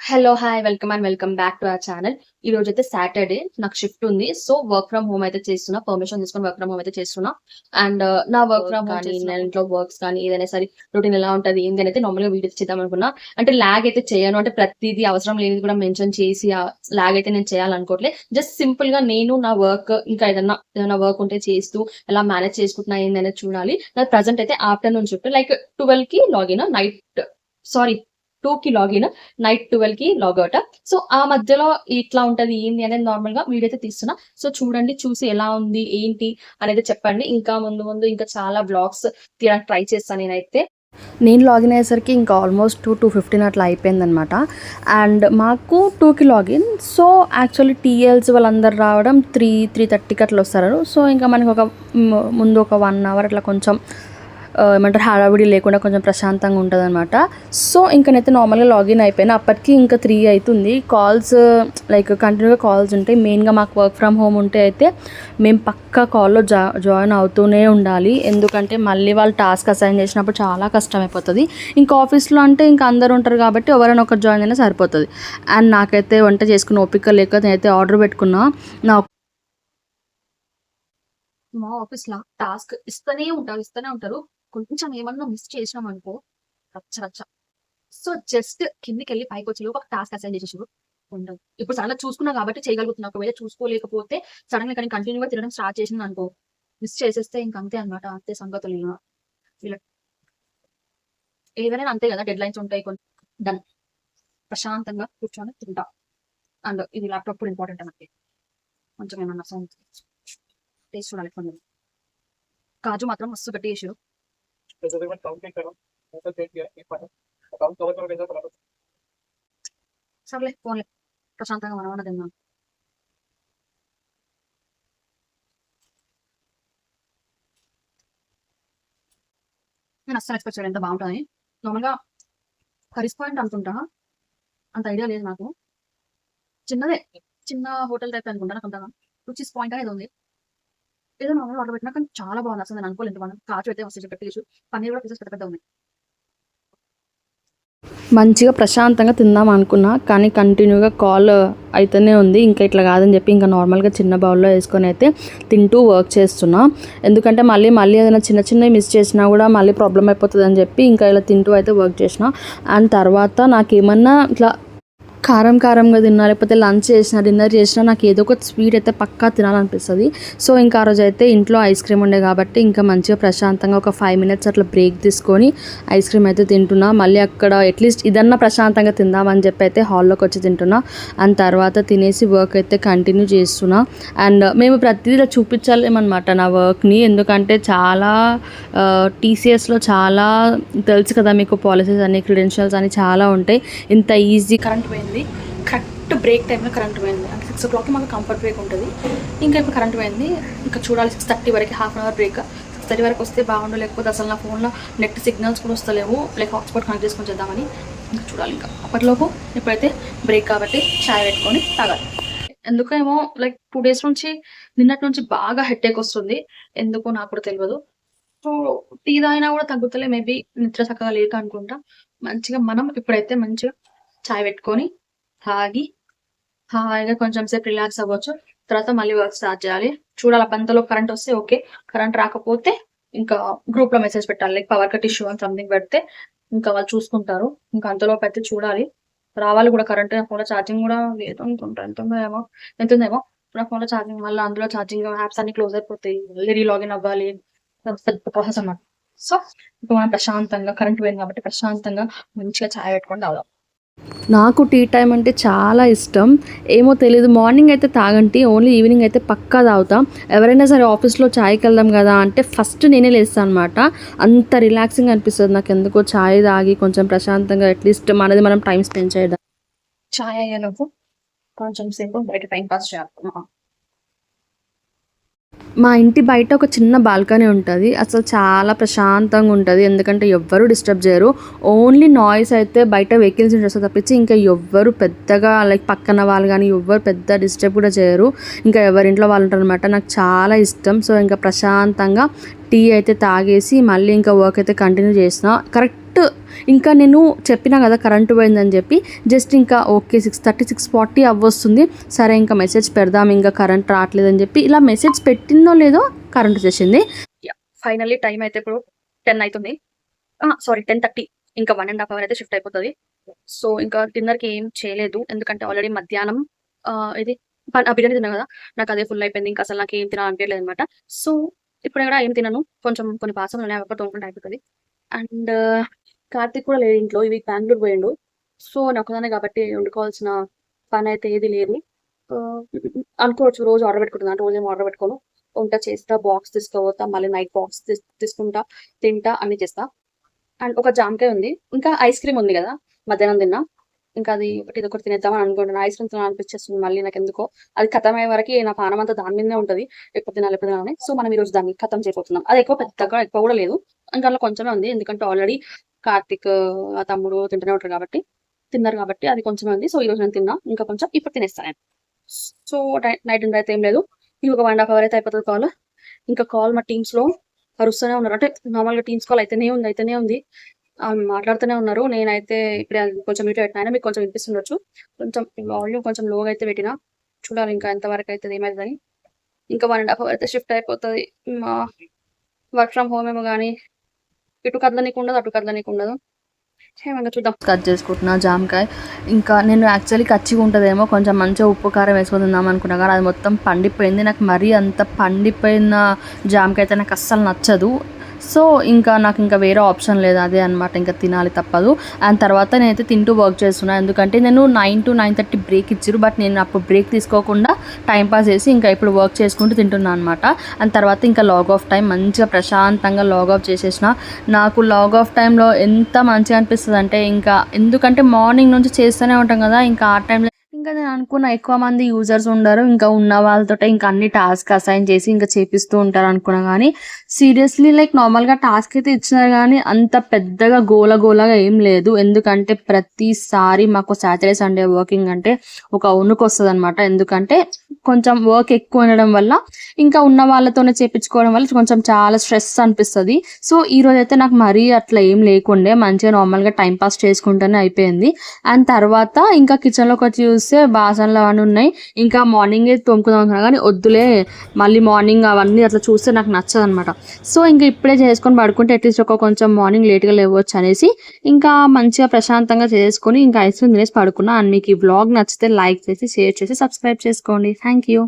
Hello! Hi! Welcome back to our channel. ఈరోజైతే Saturday నాకు shift ఉంది. సో, వర్క్ ఫ్రమ్ హోమ్ అయితే చేస్తున్నా. పర్మిషన్ తీసుకొని వర్క్ ఫ్రమ్ హోమ్ అయితే చేస్తున్నా. అండ్ నా వర్క్ ఫ్రమ్ హోమ్ కానీ, నా ఇంట్లో వర్క్స్ కానీ ఏదైనా సరే రొటీన్ ఎలా ఉంటది, ఏంది అనేది నార్మల్‌గా వీడియోస్ చేద్దామనుకున్నా. అంటే లాగ్ అయితే చేయను. అంటే ప్రతీదీ అవసరం లేనిది కూడా మెన్షన్ చేసి లాగ్ అయితే నేను చేయాలనుకోవట్లే. జస్ట్ సింపుల్‌గా నేను నా వర్క్ ఇంకా ఏదైనా వర్క్ ఉంటే చేస్తూ ఎలా మేనేజ్ చేసుకుంటున్నా ఏందనేది చూడాలి. నాది ప్రెజెంట్ అయితే ఆఫ్టర్‌నూన్ షిఫ్ట్. లైక్ 12కి లాగిన్ సారీ 2కి లాగిన్. నైట్ 12కి లాగౌట్. సో, ఆ మధ్యలో ఇట్లా ఉంటది ఏంది అనేది నార్మల్‌గా వీడియో అయితే తీస్తున్నా. సో, చూడండి. చూసి ఎలా ఉంది, ఏంటి అనేది చెప్పండి. ఇంకా ముందు ఇంకా చాలా వ్లాగ్స్ తీయడానికి ట్రై చేస్తా నేనైతే. నేను లాగిన్ అయ్యేసరికి ఇంకా ఆల్మోస్ట్ 2:15 అట్లా అయిపోయిందనమాట. అండ్ మాకు 2కి లాగిన్. సో, యాక్చువల్లీ టీఎల్స్ వాళ్ళందరూ రావడం 3:30కి అట్లా వస్తారు. సో, ఇంకా మనకు ముందు ఒక 1 అవర్ అట్లా కొంచెం ఏమంటారు హడావిడి లేకుండా కొంచెం ప్రశాంతంగా ఉంటుందన్నమాట. సో, ఇంక నేనైతే నార్మల్గా లాగిన్ అయిపోయాను. అప్పటికి ఇంకా 3 అవుతుంది. కాల్స్ లైక్ కంటిన్యూగా కాల్స్ ఉంటాయి. మెయిన్గా మాకు వర్క్ ఫ్రమ్ హోమ్ ఉంటే అయితే మేము పక్కా కాల్లో జాయిన్ అవుతూనే ఉండాలి. ఎందుకంటే మళ్ళీ వాళ్ళు టాస్క్ అసైన్ చేసినప్పుడు చాలా కష్టమైపోతుంది. ఇంకా ఆఫీస్లో అంటే ఇంకా అందరు ఉంటారు కాబట్టి ఎవరైనా ఒకరు జాయిన్ అయినా సరిపోతుంది. అండ్ నాకైతే వంట చేసుకున్న ఓపిక లేక నేనైతే ఆర్డర్ పెట్టుకున్నా. మా ఆఫీస్‌ల టాస్క్ ఇస్తూనే ఉంటారు. కొంచెం ఏమన్నా మిస్ చేసినామనుకో రచ్చ. సో, జస్ట్ కిందకెళ్ళి పైకొచ్చే లోపు ఒక టాస్క్ అసైన్ చేసేసిర్రు. ఉండదు. ఇప్పుడు సడన్‌గా చూసుకున్నా కాబట్టి చేయగలుగుతున్నా. ఒకవేళ చూసుకోలేకపోతే సడన్‌గా కానీ కంటిన్యూ‌గా తినడం స్టార్ట్ చేసిందనుకో మిస్ చేసేస్తే ఇంక అంతే అన్నమాట. అంతే సంగతులు ఇగ. వీళ్ళ ఏదైనా అంతే కదా! డెడ్‌లైన్స్ ఉంటాయి. డన్. ప్రశాంతంగా కూర్చొని తింటా. అండ్ ఇది ల్యాప్‌టాప్ కూడా ఇంపార్టెంటే మనకి. కొంచెం ఏమన్నా సౌండ్ టేస్ట్ చూడాలి కొంచెం. కాజు మాత్రం మస్తు గట్టిగా చేసిర్రు. సర్లే పోన్లే. ప్రశాంతంగా మనమన్నా తిందాం. నేను అస్సలు ఎక్స్‌పెక్ట్ చేయలే ఎంత బావుంటదని. నార్మల్‌గా కర్రీస్ పాయింట్ అనుకుంటా. అంత ఐడియా లేదు నాకు. చిన్నదే. చిన్న హోటల్ టైప్ అనుకుంటా నాకంతగా. రుచిస్ పాయింటా ఏదో ఉంది. ఏదో నార్మల్‌గా ఆర్డర్ పెట్టినా కానీ చాలా బాగుంది. అసలు నేను అనుకోలేదు ఇంత బాగుందని. కాజు అయితే మస్తు గట్టిగా చేసిర్రు. పన్నీర్ కూడా పీసెస్ పెద్ద పెద్దగా ఉన్నాయి. మంచిగా ప్రశాంతంగా తిందాం అనుకున్నా, కానీ కంటిన్యూగా కాల్ అయితేనే ఉంది. ఇంకా ఇట్లా కాదని చెప్పి ఇంకా నార్మల్గా చిన్న బౌల్లో వేసుకొని అయితే తింటూ వర్క్ చేస్తున్నా. ఎందుకంటే మళ్ళీ ఏదైనా చిన్నవి మిస్ చేసినా కూడా మళ్ళీ ప్రాబ్లం అయిపోతుందని చెప్పి ఇంకా ఇలా తింటూ అయితే వర్క్ చేసిన. అండ్ తర్వాత నాకేమన్నా ఇట్లా కారంగా తిన్నా, లేకపోతే లంచ్ చేసినా, డిన్నర్ చేసినా నాకు ఏదో ఒక స్వీట్ అయితే పక్కా తినాలనిపిస్తుంది. సో, ఇంకా ఆ రోజు అయితే ఇంట్లో ఐస్ క్రీమ్ ఉండే కాబట్టి ఇంకా మంచిగా ప్రశాంతంగా ఒక 5 మినిట్స్ అట్లా బ్రేక్ తీసుకొని ఐస్ క్రీమ్ అయితే తింటున్నా. మళ్ళీ అక్కడ అట్లీస్ట్ ఇదన్నా ప్రశాంతంగా తిందామని చెప్పి అయితే హాల్లోకి వచ్చి తింటున్నా. అండ్ తర్వాత తినేసి వర్క్ అయితే కంటిన్యూ చేస్తున్నా. అండ్ మేము ప్రతిదీ చూపించలేమన్నమాట నా వర్క్ని. ఎందుకంటే చాలా టీసీఎస్లో చాలా తెలుసు కదా మీకు, పాలసీస్ అని, క్రెడెన్షియల్స్ అని చాలా ఉంటాయి. ఇంత ఈజీ కరెంట్ పోయింది. కరెక్ట్ బ్రేక్ టైంలో కరెంట్ పోయింది. అంటే 6 o'clockకి మాకు కంఫర్ట్ బ్రేక్ ఉంటుంది. ఇంకా ఇప్పుడు కరెంట్ పోయింది. ఇంకా చూడాలి 6:30 వరకు, హాఫ్ అన్ అవర్ బ్రేక్. 6:30 వరకు వస్తే బాగుండు. లేకపోతే అసలు నా ఫోన్లో నెట్ సిగ్నల్స్ కూడా వస్తలేవు. లైక్ హాట్స్పాట్ కనెక్ట్ చేసుకొని చేద్దామని ఇంకా చూడాలి. ఇంకా అప్పటిలోపు ఇప్పుడైతే బ్రేక్ కాబట్టి చాయ్ పెట్టుకొని తాగాలి. ఎందుకేమో లైక్ 2 days నుంచి నిన్నటి నుంచి బాగా హెడేక్ వస్తుంది. ఎందుకో నాకు కూడా తెలియదు. సో, టీ తాగినా కూడా తగ్గుతలే. మేబీ నిద్ర చక్కగా లేక అనుకుంటా. మనం ఇప్పుడైతే మంచిగా చాయ్ పెట్టుకొని తాగి హాయిగా కొంచెం సేపు రిలాక్స్ అవ్వచ్చు. తర్వాత మళ్ళీ వర్క్ స్టార్ట్ చేయాలి. చూడాలి అంతలోపు కరెంట్ వస్తే ఓకే. కరెంట్ రాకపోతే ఇంకా గ్రూప్‌లో మెసేజ్ పెట్టాలి. లైక్ పవర్ కట్ ఇష్యూ అని సంథింగ్ పెడితే ఇంకా వాళ్ళు చూసుకుంటారు. ఇంకా అంతలోపు అయితే చూడాలి. రావాలి కూడా కరెంట్. నా ఫోన్‌లో ఛార్జింగ్ కూడా లేదు అనుకుంటా. ఎంతుందేమో నా ఫోన్‌లో ఛార్జింగ్. మళ్ళీ అందులో ఛార్జింగ్ యాప్స్ అన్ని క్లోజ్ అయిపోతాయి. మళ్ళీ రీలాగిన్ అవ్వాలి. పెద్ద ప్రాసెస్ అన్నమాట. సో, ఇప్పుడు మనం ప్రశాంతంగా కరెంట్ పోయింది కాబట్టి ప్రశాంతంగా మంచిగా చాయ్ పెట్టుకొని తాగుదాం. నాకు టీ టైం అంటే చాలా ఇష్టం. ఏమో తెలీదు, మార్నింగ్ అయితే తాగను టీ. ఓన్లీ ఈవినింగ్ అయితే పక్కా తాగుతా. ఎవరైనా సరే ఆఫీస్లో చాయ్కి వెళ్దాం కదా అంటే ఫస్ట్ నేనే లేస్తాను అనమాట. అంత రిలాక్సింగ్ అనిపిస్తుంది నాకు ఎందుకో చాయ్ తాగి కొంచెం ప్రశాంతంగా అట్లీస్ట్ మనది మనం టైం స్పెండ్ చేయడం. చాయ్ అయ్యేలోపు కొంచెం సేపు బయట టైం పాస్ చేయాలి. మా ఇంటి బయట ఒక చిన్న బాల్కనీ ఉంటుంది. అసలు చాలా ప్రశాంతంగా ఉంటుంది. ఎందుకంటే ఎవ్వరూ డిస్టర్బ్ చేయరు. ఓన్లీ నాయిస్ అయితే బయట వెహికల్స్ నుంచి తప్పించి ఇంకా ఎవ్వరు పెద్దగా లైక్ పక్కన వాళ్ళు కానీ ఎవ్వరు పెద్ద డిస్టర్బ్ కూడా చేయరు. ఇంకా ఎవరింట్లో వాళ్ళు ఉంటారు అనమాట. నాకు చాలా ఇష్టం. సో, ఇంకా ప్రశాంతంగా టీ అయితే తాగేసి మళ్ళీ ఇంకా వర్క్ అయితే కంటిన్యూ చేసిన. కరెక్ట్ కరెక్ట్ ఇంకా నేను చెప్పినా కదా కరెంటు పోయిందని చెప్పి జస్ట్ ఇంకా ఓకే 6:30 6:40 అవ్వొస్తుంది, సరే ఇంకా మెసేజ్ పెడదాం ఇంకా కరెంట్ రావట్లేదని చెప్పి ఇలా మెసేజ్ పెట్టిందో లేదో కరెంట్ వచ్చేసింది. ఫైనల్లీ టైం అయితే ఇప్పుడు 10 అవుతుంది, సారీ 10:30. ఇంకా 1.5 అవర్ అయితే షిఫ్ట్ అయిపోతుంది. సో ఇంకా డిన్నర్కి ఏం చేయలేదు, ఎందుకంటే ఆల్రెడీ మధ్యాహ్నం ఇది బిర్యానీ తిన్నా కదా, నాకు అదే ఫుల్ అయిపోయింది. ఇంకా అసలు నాకు ఏం తినాలనిపించలేదు అనమాట. సో ఇప్పుడు కూడా ఏం తినను, కొంచెం కొన్ని పాసలు ఉన్నాయి, అవి తోముకుంటే అయిపోతుంది. అండ్ కార్తీక్ కూడా లేడు ఇంట్లో, ఇవి బెంగళూరు పోయిండు. సో నాకు ఒకదానే కాబట్టి వండుకోవాల్సిన పని అయితే ఏది లేదు. అనుకోవచ్చు రోజు ఆర్డర్ పెట్టుకుంటున్నా, రోజు ఏం ఆర్డర్ పెట్టుకోను, వంట చేస్తా, బాక్స్ తీసుకోపోతా, మళ్ళీ నైట్ బాక్స్ తీసుకుంటా, తింటా, అన్ని చేస్తా. అండ్ ఒక జామకాయ ఉంది, ఇంకా ఐస్ క్రీమ్ ఉంది కదా మధ్యాహ్నం తిన్నా, ఇంకా అది ఇది ఒకటి తినేద్దామని అనుకుంటున్నాను. ఐస్ క్రీమ్ తినాలనిపించేస్తుంది మళ్ళీ నాకు ఎందుకో, అది ఖతం అయ్యే వరకు నా పానం అంతా దాని మీదనే ఉంటుంది, ఎప్పుడు తినాలని. సో మనం ఈ రోజు దాన్ని ఖతం చేయబోతున్నాం. అది ఎక్కువ కూడా లేదు, ఇంకా అలా కొంచెమే ఉంది, ఎందుకంటే ఆల్రెడీ కార్తీక్ ఆ తమ్ముడు తింటూనే ఉంటారు కాబట్టి తిన్నారు కాబట్టి అది కొంచెమే ఉంది. సో ఈ రోజు నేను తిన్నా, ఇంకా కొంచెం ఇప్పుడు తినేస్తాను నేను. సో నైట్ డిన్నర్ అయితే ఏం లేదు, ఇంకొక 1.5 అవర్ అయితే అయిపోతుంది కాల్. ఇంకా కాల్ మా టీమ్స్ లో అరుస్తూనే ఉన్నారు, అంటే నార్మల్గా టీమ్స్ కాల్ అయితేనే ఉంది, మాట్లాడుతూనే ఉన్నారు. నేనైతే ఇప్పుడు కొంచెం మ్యూట్ పెట్టినా, మీకు కొంచెం వినిపిస్తుండొచ్చు, కొంచెం వాల్యూమ్ కొంచెం లోగా అయితే పెట్టినా, చూడాలి ఇంకా ఎంతవరకు అవుతుంది ఏమైతుందని. ఇంకా 1.5 అవర్ అయితే షిఫ్ట్ అయిపోతుంది. మా వర్క్ ఫ్రమ్ హోమ్ ఏమో కానీ ఇటు కదలనీకు ఉండదు, అటు కదలనీకు ఉండదు, ఏమన్నా చూద్దాం. కట్ చేసుకుంటున్నా జామకాయ. ఇంకా నేను యాక్చువల్లీ కచ్చిగా ఉంటుందేమో కొంచెం మంచిగా ఉప్పు కారం వేసుకొని తిందాం అనుకున్నా, కానీ అది మొత్తం పండిపోయింది. నాకు మరీ అంత పండిపోయిన జామకాయ అయితే నాకు అస్సలు నచ్చదు. సో ఇంకా నాకు ఇంకా వేరే ఆప్షన్ లేదు, అదే అనమాట, ఇంకా తినాలి తప్పదు. అండ్ తర్వాత నేనైతే తింటూ వర్క్ చేస్తున్నాను, ఎందుకంటే నేను 9 to 9:30 బ్రేక్ ఇచ్చారు, బట్ నేను అప్పుడు బ్రేక్ తీసుకోకుండా టైంపాస్ చేసి ఇంకా ఇప్పుడు వర్క్ చేసుకుంటూ తింటున్నాను అనమాట. అండ్ తర్వాత ఇంకా లాగ్ ఆఫ్ టైం మంచిగా ప్రశాంతంగా లాగ్ ఆఫ్ చేసేసిన. నాకు లాగ్ ఆఫ్ టైంలో ఎంత మంచిగా అనిపిస్తుంది అంటే, ఇంకా ఎందుకంటే మార్నింగ్ నుంచి చేస్తూనే ఉంటాం కదా, ఇంకా ఆ టైంలో ఇంకా నేను అనుకున్న ఎక్కువ మంది యూజర్స్ ఉండరు, ఇంకా ఉన్న వాళ్ళతో ఇంకా అన్ని టాస్క్ అసైన్ చేసి ఇంకా చేపిస్తూ ఉంటారు అనుకున్నా, కానీ సీరియస్లీ లైక్ నార్మల్గా టాస్క్ అయితే ఇచ్చినారు కానీ అంత పెద్దగా గోలగా ఏం లేదు, ఎందుకంటే ప్రతిసారి మాకు సాటర్డే సండే వర్కింగ్ అంటే ఒక వణుకు వస్తుంది అనమాట, ఎందుకంటే కొంచెం వర్క్ ఎక్కువ ఉండడం వల్ల ఇంకా ఉన్న వాళ్ళతోనే చేపించుకోవడం వల్ల కొంచెం చాలా స్ట్రెస్ అనిపిస్తుంది. సో ఈ రోజు అయితే నాకు మరీ అట్లా ఏం లేకుండే, మంచిగా నార్మల్గా టైం పాస్ చేసుకుంటూనే అయిపోయింది. అండ్ తర్వాత ఇంకా కిచెన్లోకి వచ్చి చూస్తే బాసనలు అవన్నీ ఉన్నాయి, ఇంకా మార్నింగే తోముకుందాం అనుకున్నా కానీ వద్దులే, మళ్ళీ మార్నింగ్ అవన్నీ అట్లా చూస్తే నాకు నచ్చదు అనమాట. సో ఇంకా ఇప్పుడే చేసుకొని పడుకుంటే అట్లీస్ట్ కొంచెం మార్నింగ్ లేట్గా లేవచ్చు అనేసి ఇంకా మంచిగా ప్రశాంతంగా చేసుకొని ఇంకా ఐస్ క్రీమ్ తినేసి పడుకున్నా. అండ్ మీకు ఈ వ్లాగ్ నచ్చితే లైక్ చేసి షేర్ చేసి సబ్స్క్రైబ్ చేసుకోండి. Thank you.